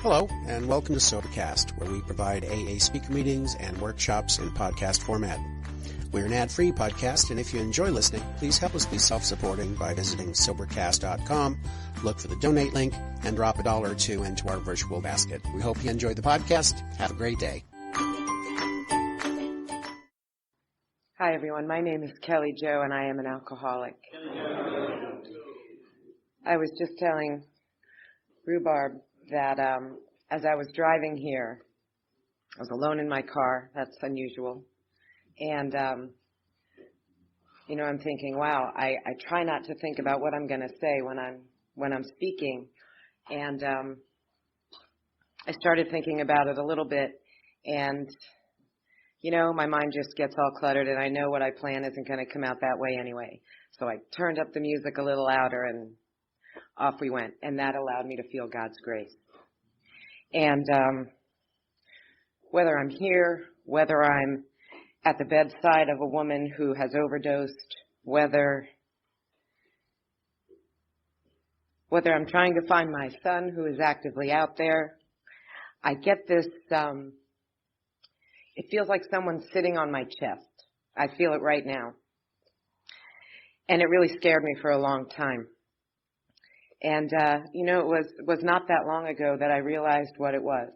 Hello, and welcome to Sobercast, where we provide AA speaker meetings and workshops in podcast format. We're an ad-free podcast, and if you enjoy listening, please help us be self-supporting by visiting Sobercast.com, look for the donate link, and drop $1 or $2 into our virtual basket. We hope you enjoy the podcast. Have a great day. Hi, everyone. My name is Kelly Jo, and I am an alcoholic. I was just telling Rhubarb that as I was driving here, I was alone in my car. That's unusual. And, I'm thinking, wow, I try not to think about what I'm going to say when I'm speaking. And I started thinking about it a little bit, and, my mind just gets all cluttered, and I know what I plan isn't going to come out that way anyway. So I turned up the music a little louder, and off we went, and that allowed me to feel God's grace. And whether I'm here, whether I'm at the bedside of a woman who has overdosed, whether I'm trying to find my son who is actively out there, I get this, it feels like someone's sitting on my chest. I feel it right now. And it really scared me for a long time. And, it was not that long ago that I realized what it was.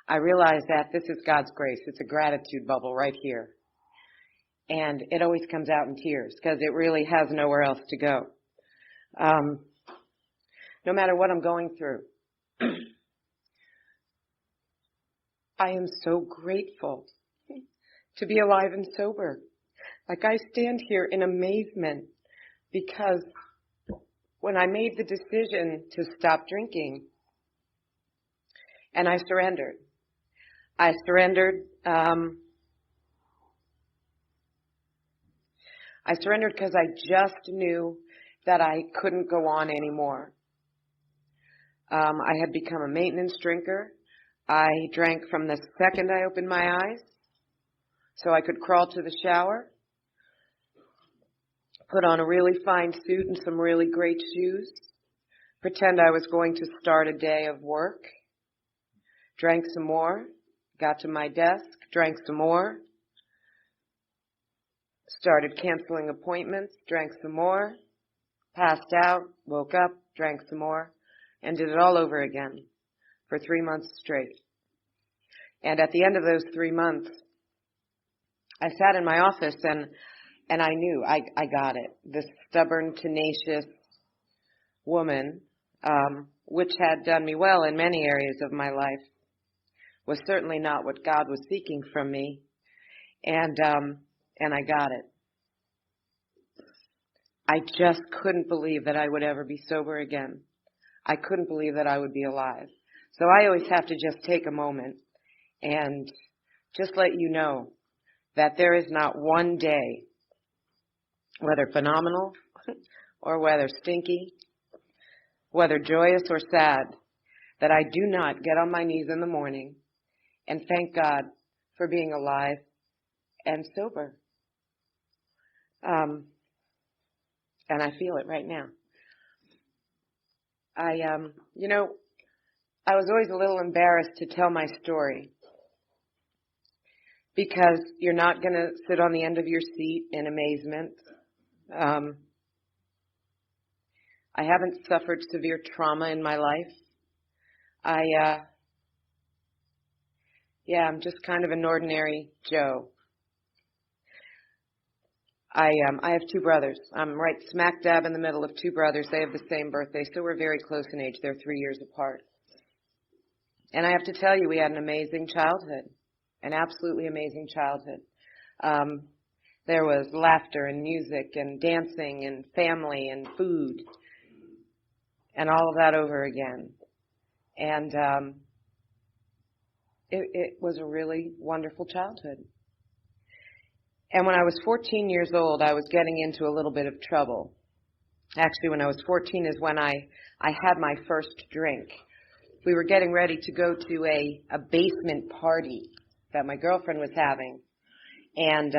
I realized that this is God's grace. It's a gratitude bubble right here. And it always comes out in tears because it really has nowhere else to go. No matter what I'm going through, I am so grateful to be alive and sober. Like, I stand here in amazement because when I made the decision to stop drinking, and I surrendered because I just knew that I couldn't go on anymore. I had become a maintenance drinker. I drank from the second I opened my eyes, so I could crawl to the shower, put on a really fine suit and some really great shoes, pretend I was going to start a day of work, drank some more, got to my desk, drank some more, started canceling appointments, drank some more, passed out, woke up, drank some more, and did it all over again for 3 months straight. And at the end of those 3 months, I sat in my office and I knew I got it. This stubborn, tenacious woman, which had done me well in many areas of my life, was certainly not what God was seeking from me. And I got it. I just couldn't believe that I would ever be sober again. I couldn't believe that I would be alive. So I always have to just take a moment and just let you know that there is not one day, whether phenomenal or whether stinky, whether joyous or sad, that I do not get on my knees in the morning and thank God for being alive and sober. And I feel it right now. I was always a little embarrassed to tell my story because you're not going to sit on the end of your seat in amazement. I haven't suffered severe trauma in my life. I'm just kind of an ordinary Joe. I have two brothers. I'm right smack dab in the middle of two brothers. They have the same birthday, so we're very close in age. They're 3 years apart. And I have to tell you, we had an amazing childhood, an absolutely amazing childhood. There was laughter and music and dancing and family and food and all of that over again. And it was a really wonderful childhood. And when I was 14 years old, I was getting into a little bit of trouble. Actually, when I was 14 is when I had my first drink. We were getting ready to go to a basement party that my girlfriend was having. And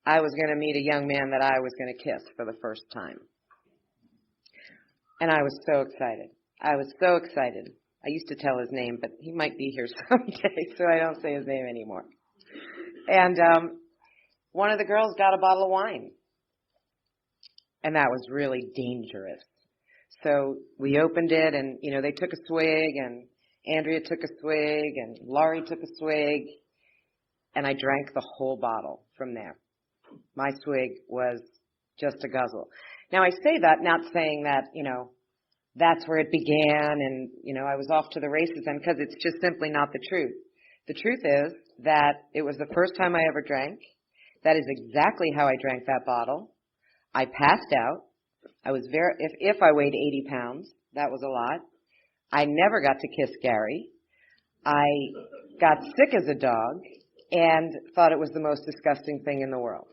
I was going to meet a young man that I was going to kiss for the first time. And I was so excited. I was so excited. I used to tell his name, but he might be here someday, so I don't say his name anymore. And one of the girls got a bottle of wine, and that was really dangerous. So we opened it, and, they took a swig, and Andrea took a swig, and Laurie took a swig, and I drank the whole bottle from there. My swig was just a guzzle. Now, I say that not saying that, that's where it began and, I was off to the races then, because it's just simply not the truth. The truth is that it was the first time I ever drank. That is exactly how I drank that bottle. I passed out. I was if I weighed 80 pounds, that was a lot. I never got to kiss Gary. I got sick as a dog and thought it was the most disgusting thing in the world.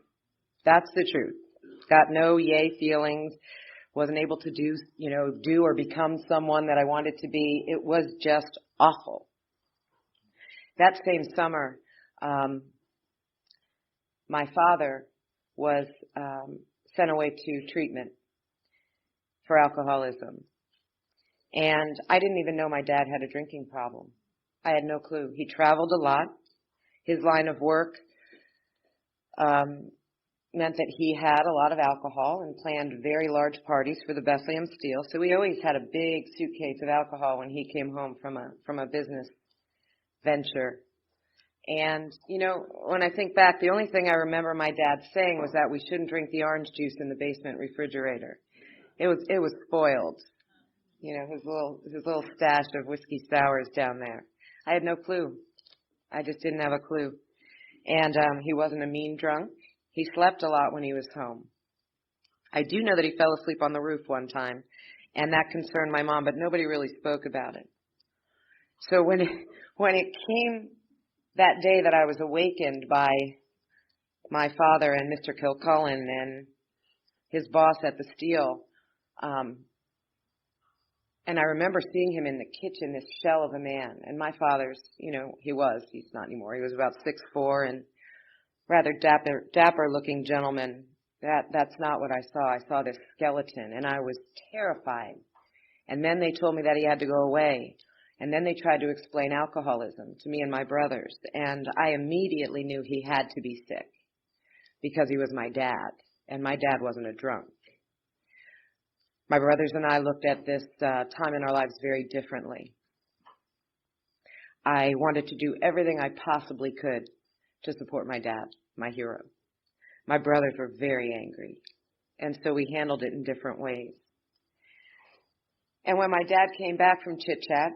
That's the truth. Got no yay feelings. Wasn't able to do or become someone that I wanted to be. It was just awful. That same summer, my father was sent away to treatment for alcoholism. And I didn't even know my dad had a drinking problem. I had no clue. He traveled a lot. His line of work meant that he had a lot of alcohol and planned very large parties for the Bethlehem Steel. So he always had a big suitcase of alcohol when he came home from a business venture. And, when I think back, the only thing I remember my dad saying was that we shouldn't drink the orange juice in the basement refrigerator. It was spoiled. His little stash of whiskey sours down there. I had no clue. I just didn't have a clue. And he wasn't a mean drunk. He slept a lot when he was home. I do know that he fell asleep on the roof one time, and that concerned my mom, but nobody really spoke about it. So when it came that day that I was awakened by my father and Mr. Kilcullen and his boss at the Steel, and I remember seeing him in the kitchen, this shell of a man. And my father's, he's not anymore. He was about 6'4" and rather dapper looking gentleman. That's not what I saw. I saw this skeleton, and I was terrified. And then they told me that he had to go away. And then they tried to explain alcoholism to me and my brothers. And I immediately knew he had to be sick because he was my dad, and my dad wasn't a drunk. My brothers and I looked at this time in our lives very differently. I wanted to do everything I possibly could to support my dad, my hero. My brothers were very angry, and so we handled it in different ways. And when my dad came back from Chit Chat,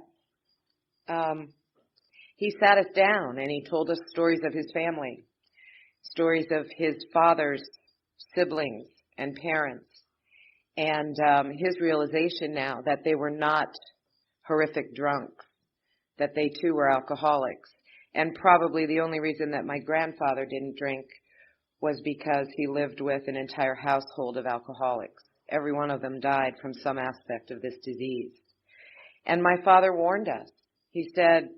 he sat us down and he told us stories of his family, stories of his father's siblings and parents, and his realization now that they were not horrific drunks, that they too were alcoholics. And probably the only reason that my grandfather didn't drink was because he lived with an entire household of alcoholics. Every one of them died from some aspect of this disease. And my father warned us. He said,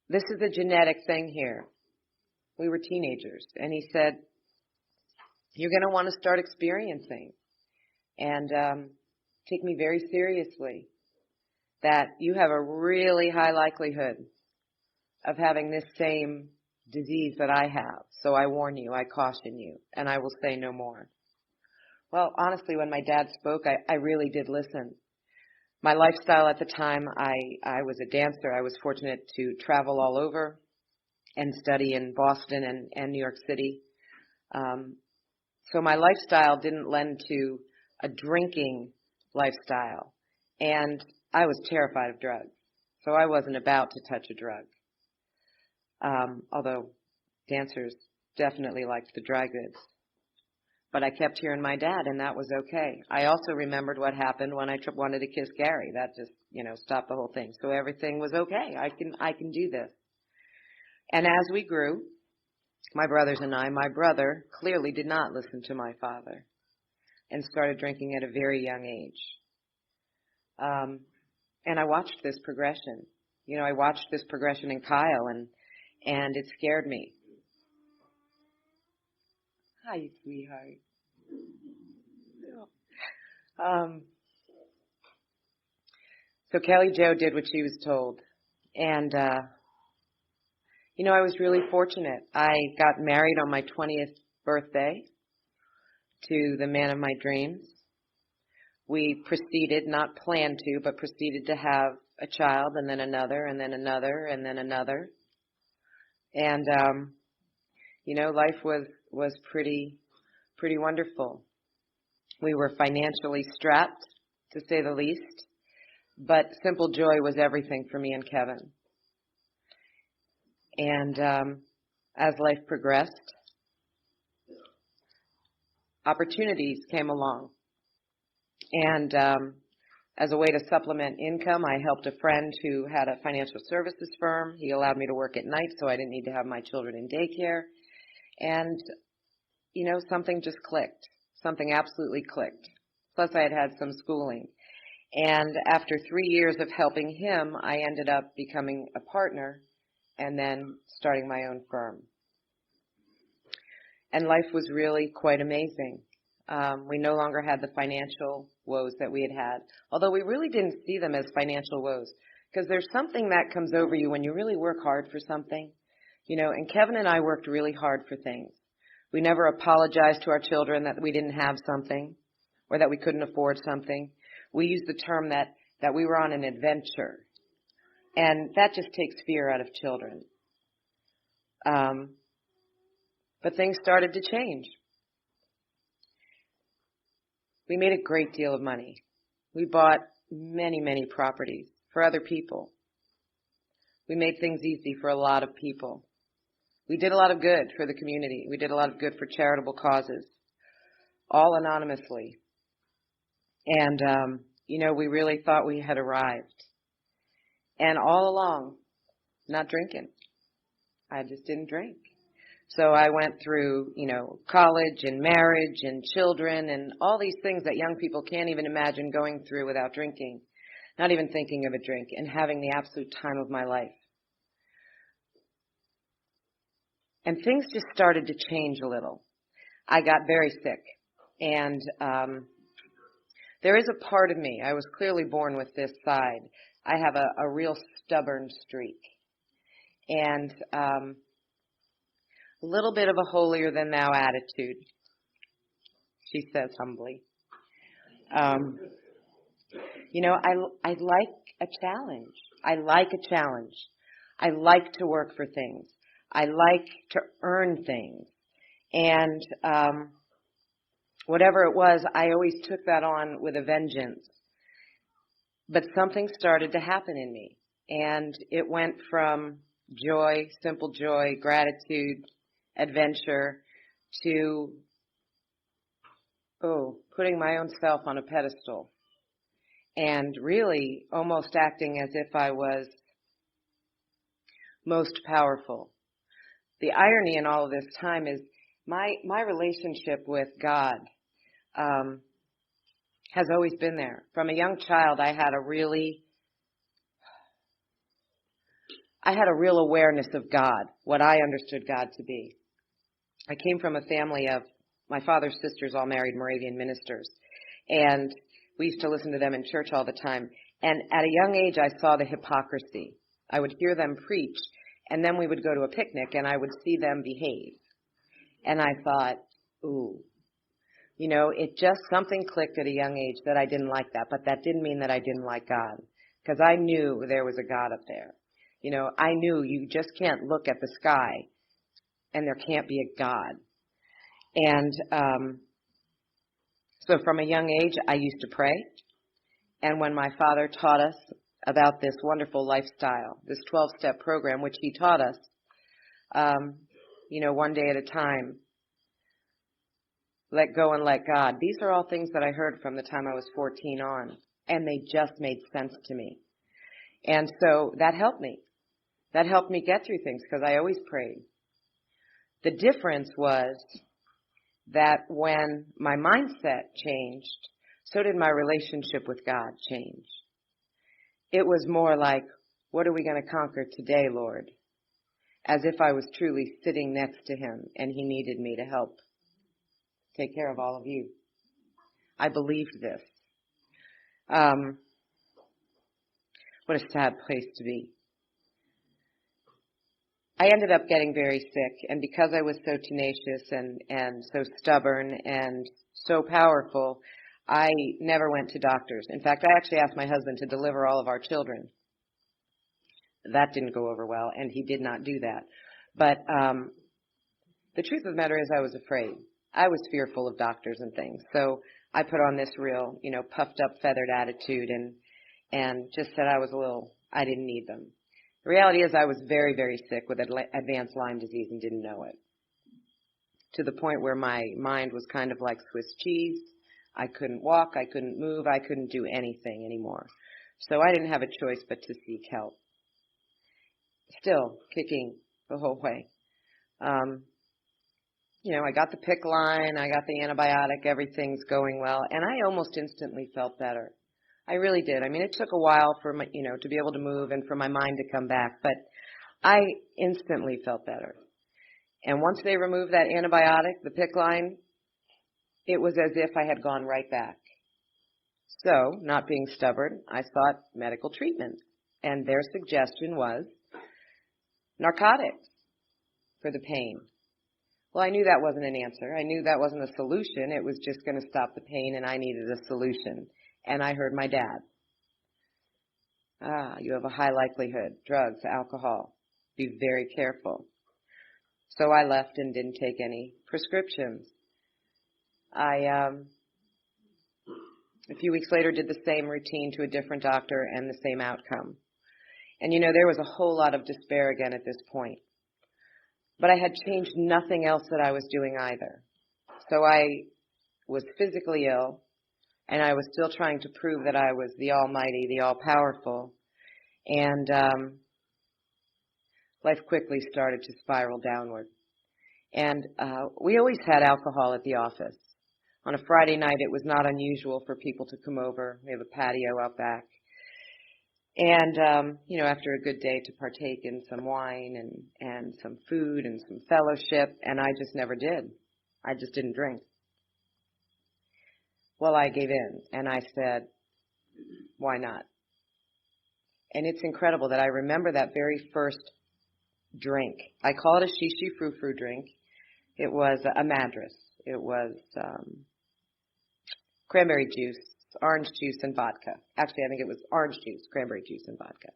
this is a genetic thing here. We were teenagers. And he said, you're going to want to start experiencing and take me very seriously, that you have a really high likelihood of having this same disease that I have. So I warn you, I caution you, and I will say no more. Well, honestly, when my dad spoke, I really did listen. My lifestyle at the time, I was a dancer. I was fortunate to travel all over and study in Boston and New York City. So my lifestyle didn't lend to a drinking lifestyle. And I was terrified of drugs. So I wasn't about to touch a drug. Although dancers definitely liked the dry goods. But I kept hearing my dad, and that was okay. I also remembered what happened when I wanted to kiss Gary. That just, stopped the whole thing. So everything was okay. I can do this. And as we grew, my brothers and my brother clearly did not listen to my father and started drinking at a very young age. And I watched this progression. I watched this progression in Kyle, and it scared me. Hi, sweetheart. So Kelly Jo did what she was told. And, I was really fortunate. I got married on my 20th birthday to the man of my dreams. We proceeded, not planned to, but proceeded to have a child, and then another, and then another, and then another. And, life was pretty wonderful. We were financially strapped, to say the least, but simple joy was everything for me and Kevin. And as life progressed, opportunities came along. And as a way to supplement income, I helped a friend who had a financial services firm. He allowed me to work at night, so I didn't need to have my children in daycare. And, something just clicked. Something absolutely clicked. Plus, I had some schooling. And after 3 years of helping him, I ended up becoming a partner and then starting my own firm. And life was really quite amazing. We no longer had the financial woes that we had, although we really didn't see them as financial woes, because there's something that comes over you when you really work hard for something, and Kevin and I worked really hard for things. We never apologized to our children that we didn't have something or that we couldn't afford something. We used the term that we were on an adventure, and that just takes fear out of children. But things started to change. We made a great deal of money. We bought many, many properties for other people. We made things easy for a lot of people. We did a lot of good for the community. We did a lot of good for charitable causes, all anonymously. And, we really thought we had arrived. And all along, not drinking. I just didn't drink. So I went through, college and marriage and children and all these things that young people can't even imagine going through without drinking, not even thinking of a drink, and having the absolute time of my life. And things just started to change a little. I got very sick. And there is a part of me, I was clearly born with this side. I have a real stubborn streak. And a little bit of a holier-than-thou attitude, she says humbly. I like a challenge. I like a challenge. I like to work for things. I like to earn things. And whatever it was, I always took that on with a vengeance. But something started to happen in me. And it went from joy, simple joy, gratitude, adventure, to, putting my own self on a pedestal. And really almost acting as if I was most powerful. The irony in all of this time is my relationship with God has always been there. From a young child, I had a real awareness of God, what I understood God to be. I came from a family of my father's sisters, all married Moravian ministers, and we used to listen to them in church all the time. And at a young age, I saw the hypocrisy. I would hear them preach, and then we would go to a picnic, and I would see them behave. And I thought, it just something clicked at a young age that I didn't like that, but that didn't mean that I didn't like God, because I knew there was a God up there. I knew you just can't look at the sky and there can't be a God. And so from a young age, I used to pray. And when my father taught us about this wonderful lifestyle, this 12-step program, which he taught us, one day at a time, let go and let God. These are all things that I heard from the time I was 14 on, and they just made sense to me. And so that helped me. That helped me get through things because I always prayed. The difference was that when my mindset changed, so did my relationship with God change. It was more like, what are we going to conquer today, Lord? As if I was truly sitting next to him and he needed me to help take care of all of you. I believed this. What a sad place to be. I ended up getting very sick, and because I was so tenacious and so stubborn and so powerful, I never went to doctors. In fact, I actually asked my husband to deliver all of our children. That didn't go over well, and he did not do that. But the truth of the matter is I was afraid. I was fearful of doctors and things. So I put on this real, puffed up, feathered attitude and just said I didn't need them. The reality is I was very, very sick with advanced Lyme disease and didn't know it. To the point where my mind was kind of like Swiss cheese. I couldn't walk, I couldn't move, I couldn't do anything anymore. So I didn't have a choice but to seek help. Still kicking the whole way. I got the PICC line, I got the antibiotic, everything's going well, and I almost instantly felt better. I really did. I mean, it took a while for my, to be able to move and for my mind to come back, but I instantly felt better. And once they removed that antibiotic, the PICC line, it was as if I had gone right back. So, not being stubborn, I sought medical treatment, and their suggestion was narcotics for the pain. Well, I knew that wasn't an answer. I knew that wasn't a solution. It was just going to stop the pain, and I needed a solution. And I heard my dad. You have a high likelihood. Drugs, alcohol. Be very careful. So I left and didn't take any prescriptions. A few weeks later did the same routine to a different doctor and the same outcome. And there was a whole lot of despair again at this point. But I had changed nothing else that I was doing either. So I was physically ill, and I was still trying to prove that I was the almighty, the all-powerful. And life quickly started to spiral downward. And we always had alcohol at the office. On a Friday night, it was not unusual for people to come over. We have a patio out back. And, after a good day to partake in some wine and some food and some fellowship, and I just never did. I just didn't drink. Well, I gave in, and I said, why not? And it's incredible that I remember that very first drink. I call it a shishi frou-frou drink. It was a madras. It was cranberry juice, orange juice, and vodka. Actually, I think it was orange juice, cranberry juice, and vodka.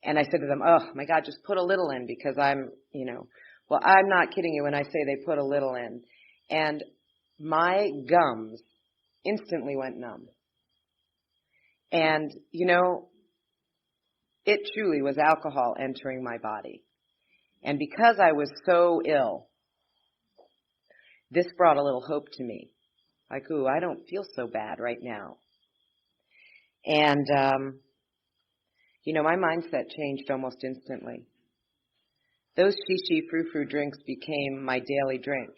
And I said to them, oh, my God, just put a little in because I'm not kidding you when I say they put a little in. And my gums instantly went numb. And, it truly was alcohol entering my body. And because I was so ill, this brought a little hope to me. Like, ooh, I don't feel so bad right now. And, my mindset changed almost instantly. Those shishi frou-frou drinks became my daily drink.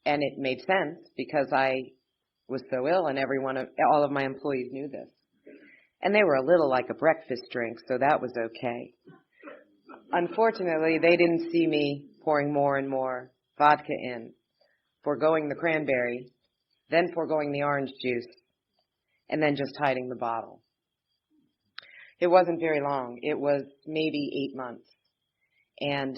And it made sense because I was so ill and all of my employees knew this. And they were a little like a breakfast drink, so that was okay. Unfortunately, they didn't see me pouring more and more vodka in, foregoing the cranberry, then foregoing the orange juice, and then just hiding the bottle. It wasn't very long. It was maybe 8 months. And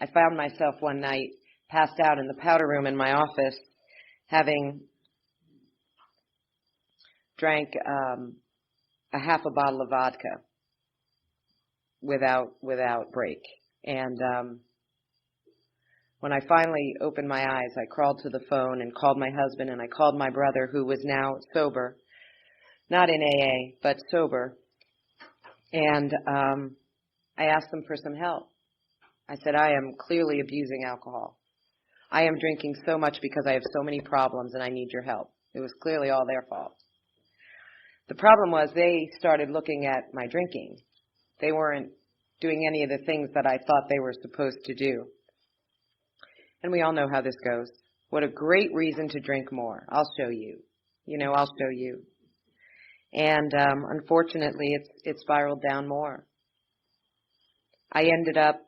I found myself one night passed out in the powder room in my office, having drank a half a bottle of vodka without break. And when I finally opened my eyes, I crawled to the phone and called my husband, and I called my brother, who was now sober, not in AA, but sober. And I asked them for some help. I said, I am clearly abusing alcohol. I am drinking so much because I have so many problems and I need your help. It was clearly all their fault. The problem was they started looking at my drinking. They weren't doing any of the things that I thought they were supposed to do. And we all know how this goes. What a great reason to drink more. I'll show you. I'll show you. And unfortunately, it spiraled down more. I ended up,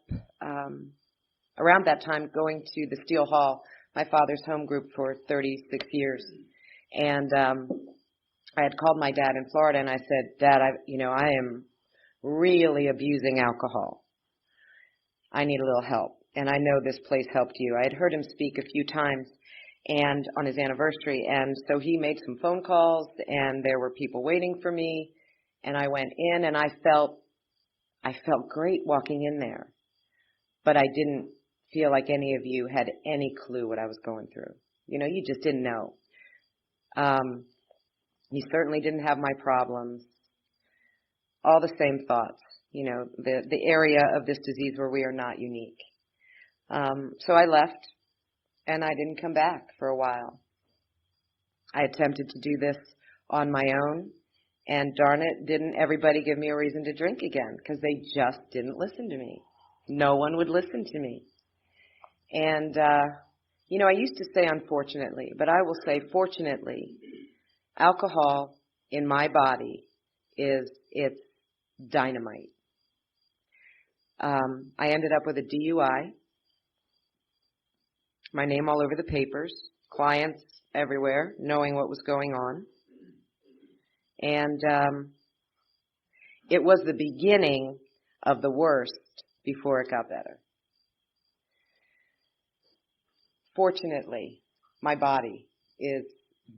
around that time, going to the Steel Hall, my father's home group, for 36 years. And I had called my dad in Florida and I said, Dad, I am really abusing alcohol. I need a little help. And I know this place helped you. I had heard him speak a few times and on his anniversary. And so he made some phone calls and there were people waiting for me. And I went in and I felt great walking in there. But I didn't feel like any of you had any clue what I was going through. You just didn't know. You certainly didn't have my problems. All the same thoughts. The area of this disease where we are not unique. So I left, and I didn't come back for a while. I attempted to do this on my own, and darn it, didn't everybody give me a reason to drink again, because they just didn't listen to me. No one would listen to me. And, I used to say unfortunately, but I will say fortunately, alcohol in my body it's dynamite. I ended up with a DUI, my name all over the papers, clients everywhere knowing what was going on. And it was the beginning of the worst before it got better. Fortunately, my body is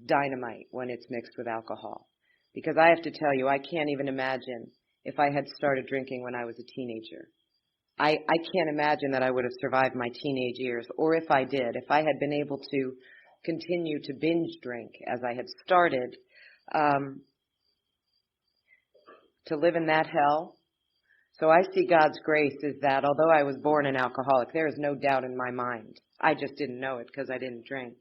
dynamite when it's mixed with alcohol. Because I have to tell you, I can't even imagine if I had started drinking when I was a teenager. I can't imagine that I would have survived my teenage years, or if I did, if I had been able to continue to binge drink as I had started, to live in that hell. So I see God's grace is that although I was born an alcoholic, there is no doubt in my mind. I just didn't know it because I didn't drink.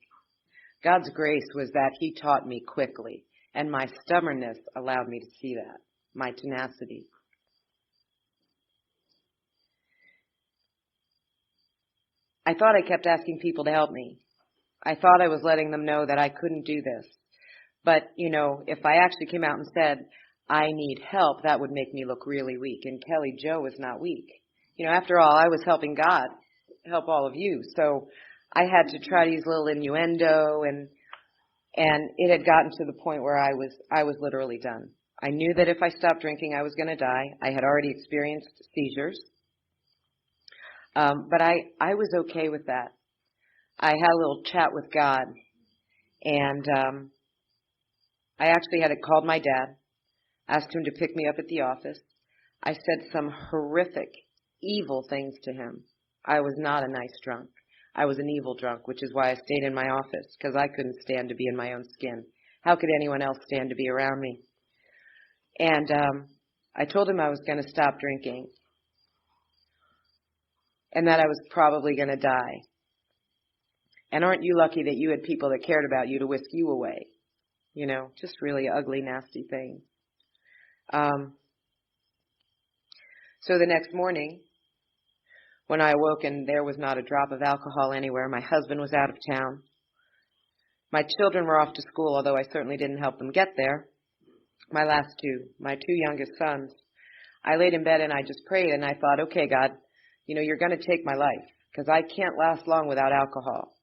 God's grace was that He taught me quickly, and my stubbornness allowed me to see that, my tenacity. I thought I kept asking people to help me. I thought I was letting them know that I couldn't do this. But, if I actually came out and said, I need help, that would make me look really weak. And Kelly Jo was not weak. After all, I was helping God help all of you. So I had to try to use a little innuendo, and it had gotten to the point where I was literally done. I knew that if I stopped drinking, I was going to die. I had already experienced seizures. But I was okay with that. I had a little chat with God, and I actually had called my dad, asked him to pick me up at the office. I said some horrific, evil things to him. I was not a nice drunk. I was an evil drunk, which is why I stayed in my office, because I couldn't stand to be in my own skin. How could anyone else stand to be around me? And I told him I was going to stop drinking, and that I was probably going to die. And aren't you lucky that you had people that cared about you to whisk you away? Just really ugly, nasty things. So the next morning, when I awoke and there was not a drop of alcohol anywhere, my husband was out of town. My children were off to school, although I certainly didn't help them get there. My two youngest sons. I laid in bed and I just prayed and I thought, okay, God, you're going to take my life because I can't last long without alcohol.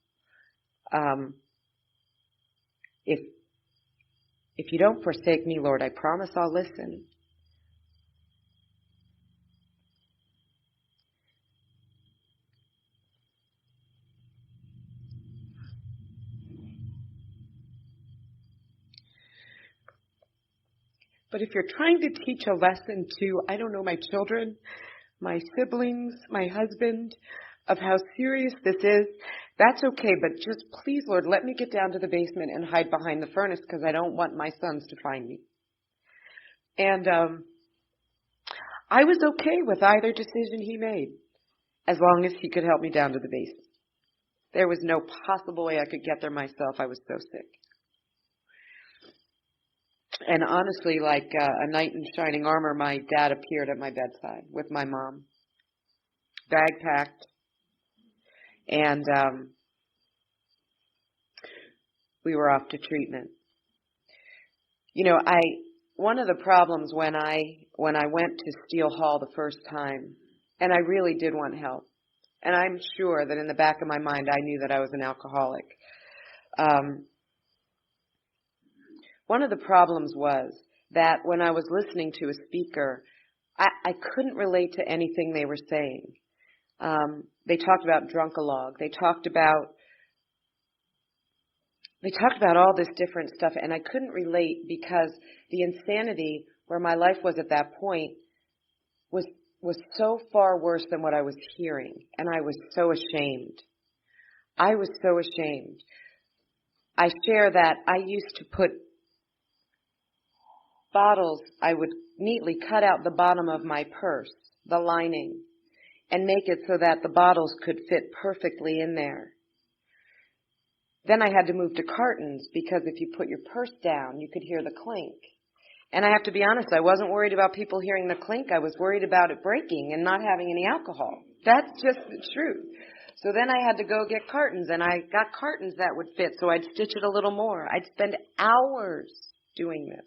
If you don't forsake me, Lord, I promise I'll listen. But if you're trying to teach a lesson to, my children, my siblings, my husband, of how serious this is, that's okay. But just please, Lord, let me get down to the basement and hide behind the furnace because I don't want my sons to find me. And I was okay with either decision he made as long as he could help me down to the basement. There was no possible way I could get there myself. I was so sick. And honestly, like a knight in shining armor, my dad appeared at my bedside with my mom, bag packed, and we were off to treatment. One of the problems when I went to Steele Hall the first time, and I really did want help, and I'm sure that in the back of my mind I knew that I was an alcoholic. one of the problems was that when I was listening to a speaker, I couldn't relate to anything they were saying. They talked about drunkalogue. They talked about all this different stuff, and I couldn't relate because the insanity where my life was at that point was so far worse than what I was hearing, and I was so ashamed. I was so ashamed. I share that I used to put bottles, I would neatly cut out the bottom of my purse, the lining, and make it so that the bottles could fit perfectly in there. Then I had to move to cartons because if you put your purse down, you could hear the clink. And I have to be honest, I wasn't worried about people hearing the clink. I was worried about it breaking and not having any alcohol. That's just the truth. So then I had to go get cartons, and I got cartons that would fit, so I'd stitch it a little more. I'd spend hours doing this.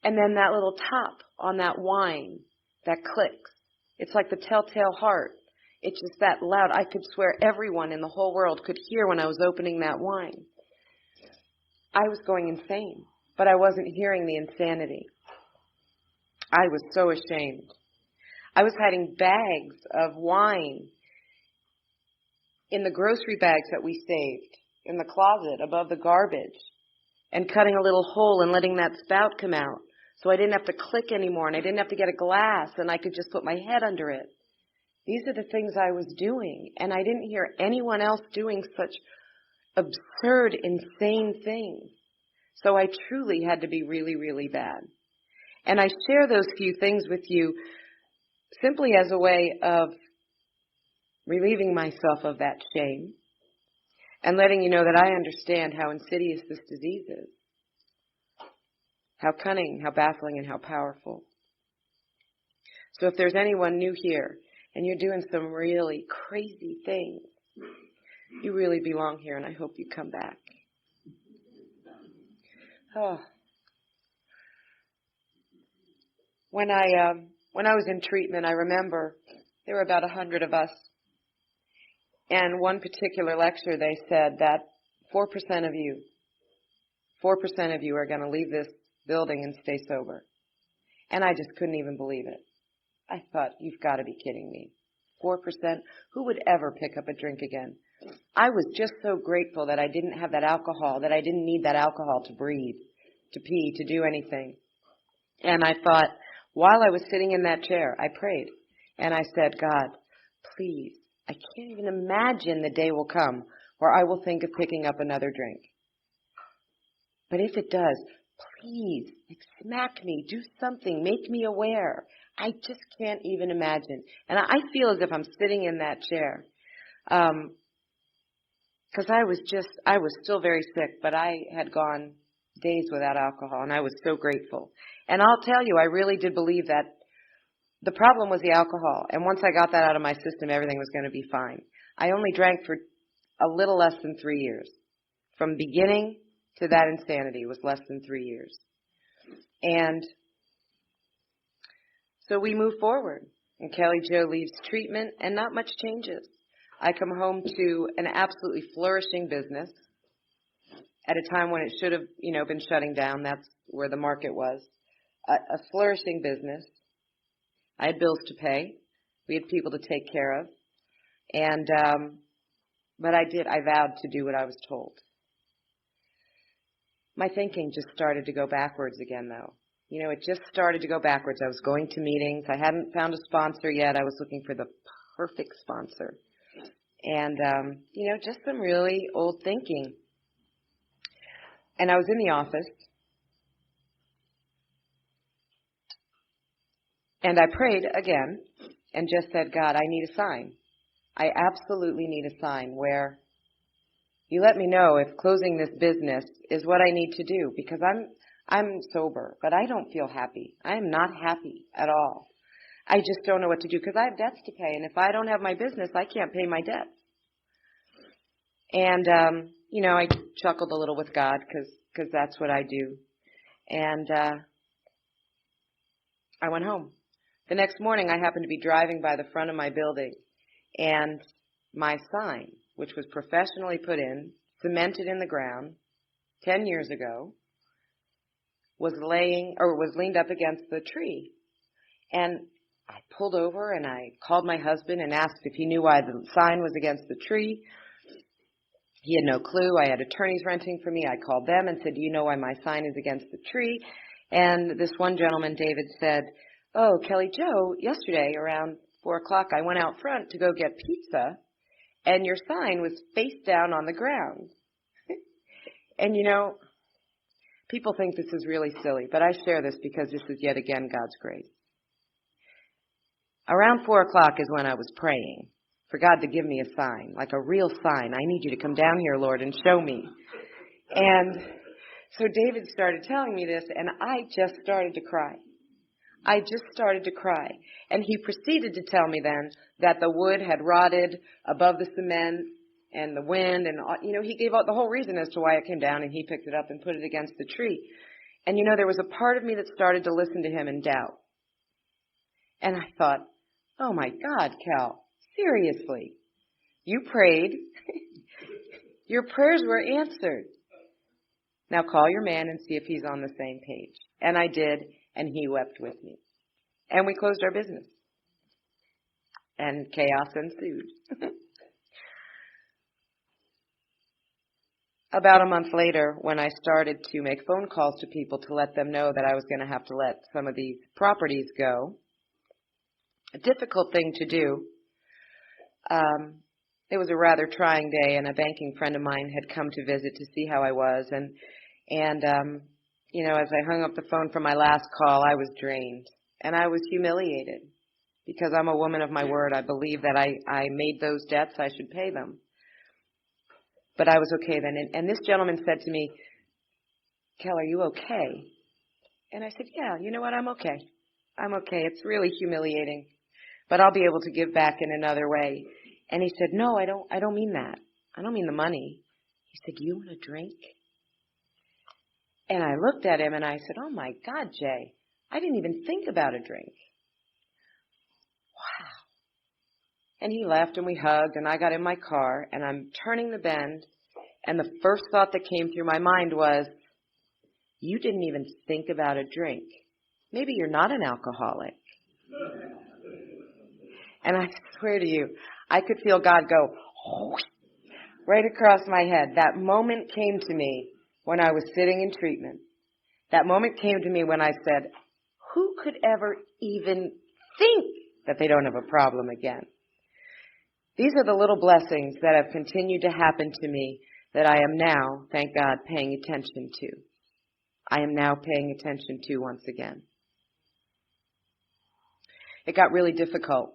And then that little top on that wine that clicks. It's like the telltale heart. It's just that loud. I could swear everyone in the whole world could hear when I was opening that wine. I was going insane, but I wasn't hearing the insanity. I was so ashamed. I was hiding bags of wine in the grocery bags that we saved in the closet above the garbage and cutting a little hole and letting that spout come out so I didn't have to click anymore and I didn't have to get a glass and I could just put my head under it. These are the things I was doing, and I didn't hear anyone else doing such absurd, insane things. So I truly had to be really, really bad. And I share those few things with you simply as a way of relieving myself of that shame and letting you know that I understand how insidious this disease is, how cunning, how baffling, and how powerful. So if there's anyone new here and you're doing some really crazy things, you really belong here, and I hope you come back. Oh. When I was in treatment, I remember there were about 100 of us. And one particular lecture, they said that 4% of you are going to leave this building and stay sober. And I just couldn't even believe it. I thought, you've got to be kidding me. 4%? Who would ever pick up a drink again? I was just so grateful that I didn't have that alcohol, that I didn't need that alcohol to breathe, to pee, to do anything. And I thought, while I was sitting in that chair, I prayed. And I said, God, please, I can't even imagine the day will come where I will think of picking up another drink. But if it does, please, smack me, do something, make me aware. I just can't even imagine. And I feel as if I'm sitting in that chair. Because I was still very sick, but I had gone days without alcohol, and I was so grateful. And I'll tell you, I really did believe that the problem was the alcohol, and once I got that out of my system, everything was going to be fine. I only drank for a little less than 3 years. From beginning to that insanity was less than 3 years. And so we move forward, and Kelly Jo leaves treatment, and not much changes. I come home to an absolutely flourishing business at a time when it should have, been shutting down. That's where the market was. A flourishing business. I had bills to pay. We had people to take care of. And, but I vowed to do what I was told. My thinking just started to go backwards again, though. It just started to go backwards. I was going to meetings. I hadn't found a sponsor yet. I was looking for the perfect sponsor. And, just some really old thinking. And I was in the office. And I prayed again and just said, God, I need a sign. I absolutely need a sign where you let me know if closing this business is what I need to do, because I'm sober, but I don't feel happy. I am not happy at all. I just don't know what to do because I have debts to pay, and if I don't have my business, I can't pay my debts. And, I chuckled a little with God because that's what I do. And I went home. The next morning, I happened to be driving by the front of my building, and my sign, which was professionally put in, cemented in the ground 10 years ago, was leaned up against the tree. And I pulled over and I called my husband and asked if he knew why the sign was against the tree. He had no clue. I had attorneys renting for me. I called them and said, do you know why my sign is against the tree? And this one gentleman, David, said, oh, Kelly Jo, yesterday around 4 o'clock, I went out front to go get pizza, and your sign was face down on the ground. And you know, people think this is really silly, but I share this because this is yet again God's grace. Around 4 o'clock is when I was praying for God to give me a sign, like a real sign. I need you to come down here, Lord, and show me. And so David started telling me this, and I just started to cry. I just started to cry. And he proceeded to tell me then that the wood had rotted above the cement and the wind, and, you know, he gave out the whole reason as to why it came down, and he picked it up and put it against the tree. And, you know, there was a part of me that started to listen to him in doubt. And I thought, oh my God, Cal, seriously, you prayed. Your prayers were answered. Now call your man and see if he's on the same page. And I did, and he wept with me. And we closed our business. And chaos ensued. About a month later, when I started to make phone calls to people to let them know that I was going to have to let some of these properties go, a difficult thing to do. It was a rather trying day, and a banking friend of mine had come to visit to see how I was. And you know, as I hung up the phone from my last call, I was drained, and I was humiliated because I'm a woman of my word. I believe that I made those debts. I should pay them. But I was okay then. And this gentleman said to me, Kel, are you okay? And I said, yeah, you know what? I'm okay. I'm okay. It's really humiliating, but I'll be able to give back in another way. And he said, no, I don't mean that. I don't mean the money. He said, you want a drink? And I looked at him and I said, oh my God, Jay, I didn't even think about a drink. Wow. And he left and we hugged and I got in my car and I'm turning the bend and the first thought that came through my mind was, you didn't even think about a drink. Maybe you're not an alcoholic. And I swear to you, I could feel God go right across my head. That moment came to me when I was sitting in treatment. That moment came to me when I said, who could ever even think that they don't have a problem again? These are the little blessings that have continued to happen to me that I am now, thank God, paying attention to. I am now paying attention to once again. It got really difficult.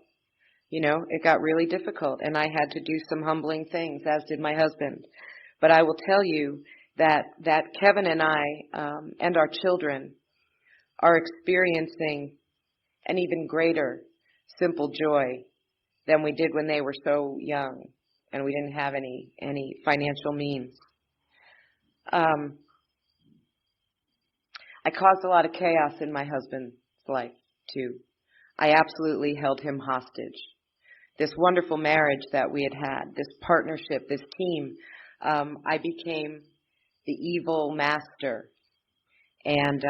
You know, it got really difficult, and I had to do some humbling things, as did my husband. But I will tell you that Kevin and I and our children are experiencing an even greater simple joy than we did when they were so young and we didn't have any financial means. I caused a lot of chaos in my husband's life, too. I absolutely held him hostage. This wonderful marriage that we had, this partnership, this team, I became the evil master. And,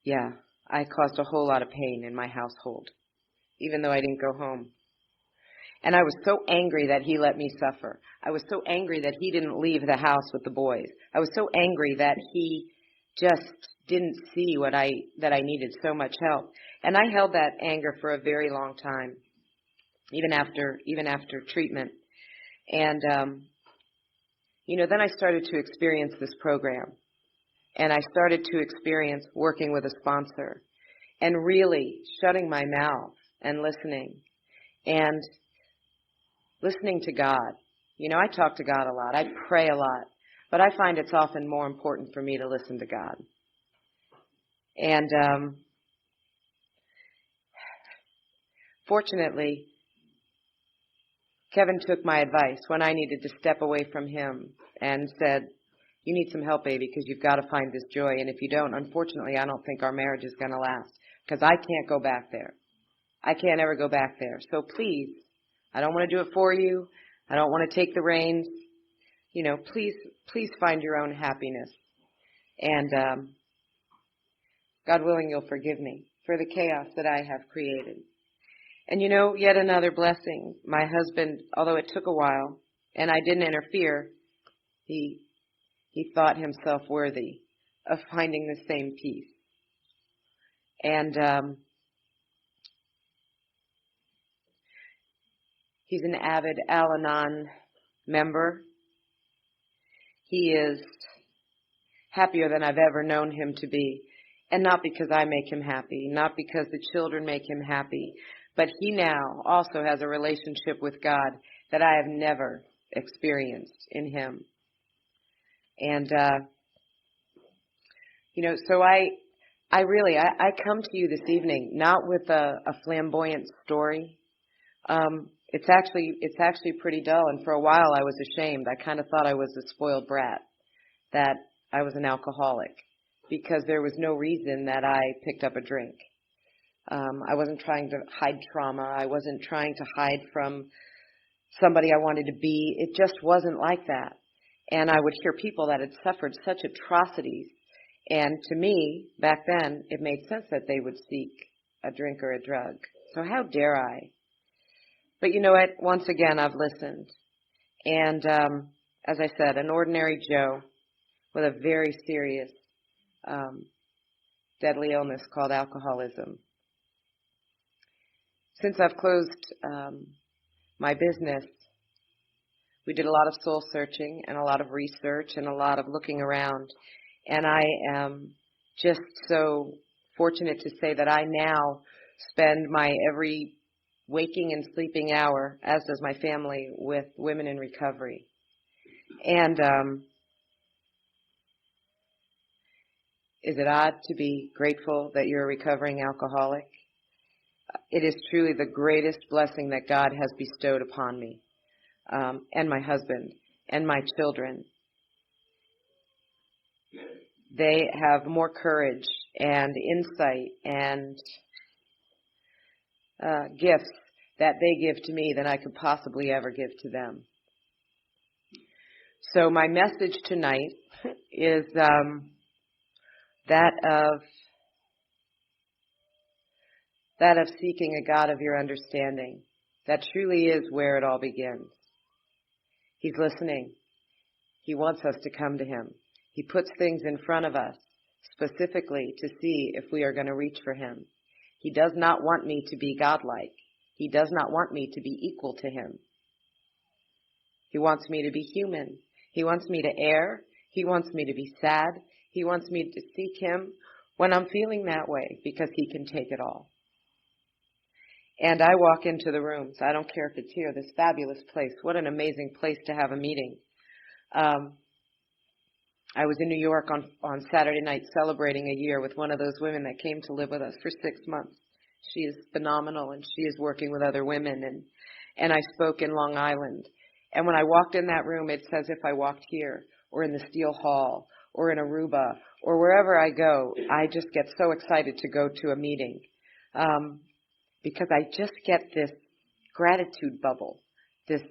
yeah, I caused a whole lot of pain in my household, even though I didn't go home. And I was so angry that he let me suffer. I was so angry that he didn't leave the house with the boys. I was so angry that he just didn't see that I needed so much help. And I held that anger for a very long time, even after treatment. And, you know, then I started to experience this program. And I started to experience working with a sponsor and really shutting my mouth and listening to God. You know, I talk to God a lot. I pray a lot. But I find it's often more important for me to listen to God. And fortunately, Kevin took my advice when I needed to step away from him and said, you need some help, baby, because you've got to find this joy. And if you don't, unfortunately, I don't think our marriage is going to last because I can't go back there. I can't ever go back there. So please, I don't want to do it for you. I don't want to take the reins. please find your own happiness. And God willing, you'll forgive me for the chaos that I have created. And yet another blessing. My husband, although it took a while, and I didn't interfere, he thought himself worthy of finding the same peace. And he's an avid Al-Anon member. He is happier than I've ever known him to be. And not because I make him happy, not because the children make him happy, but he now also has a relationship with God that I have never experienced in him. And, so I come to you this evening not with a flamboyant story. It's actually pretty dull, and for a while I was ashamed. I kind of thought I was a spoiled brat, that I was an alcoholic, because there was no reason that I picked up a drink. I wasn't trying to hide trauma. I wasn't trying to hide from somebody I wanted to be. It just wasn't like that. And I would hear people that had suffered such atrocities. And to me, back then, it made sense that they would seek a drink or a drug. So how dare I? But you know what? Once again, I've listened. And as I said, an ordinary Joe with a very serious, deadly illness called alcoholism. Since I've closed my business, we did a lot of soul searching and a lot of research and a lot of looking around. And I am just so fortunate to say that I now spend my every waking and sleeping hour, as does my family, with women in recovery. And is it odd to be grateful that you're a recovering alcoholic? It is truly the greatest blessing that God has bestowed upon me, and my husband, and my children. They have more courage and insight and gifts that they give to me than I could possibly ever give to them. So my message tonight is that of seeking a God of your understanding. That truly is where it all begins. He's listening. He wants us to come to him. He puts things in front of us specifically to see if we are going to reach for him. He does not want me to be godlike. He does not want me to be equal to him. He wants me to be human. He wants me to err. He wants me to be sad. He wants me to seek him when I'm feeling that way, because he can take it all. And I walk into the rooms. I don't care if it's here, this fabulous place. What an amazing place to have a meeting. I was in New York on Saturday night celebrating a year with one of those women that came to live with us for 6 months. She is phenomenal, and she is working with other women. And I spoke in Long Island. And when I walked in that room, it's as if I walked here, or in the Steel Hall, or in Aruba, or wherever I go. I just get so excited to go to a meeting. Because I just get this gratitude bubble, this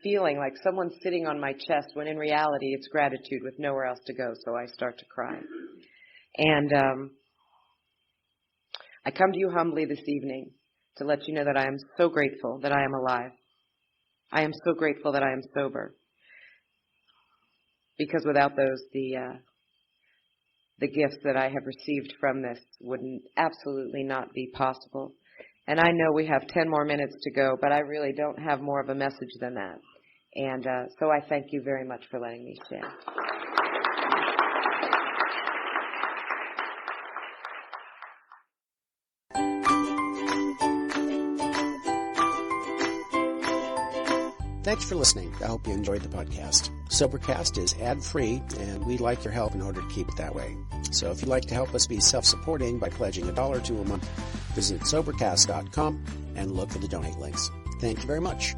feeling like someone's sitting on my chest, when in reality it's gratitude with nowhere else to go, so I start to cry. And I come to you humbly this evening to let you know that I am so grateful that I am alive. I am so grateful that I am sober. Because without those, the gifts that I have received from this would absolutely not be possible. And I know we have 10 more minutes to go, but I really don't have more of a message than that. And so I thank you very much for letting me share. Thanks for listening. I hope you enjoyed the podcast. Sobercast is ad-free, and we'd like your help in order to keep it that way. So if you'd like to help us be self-supporting by pledging $1 or $2 a month, visit Sobercast.com and look for the donate links. Thank you very much.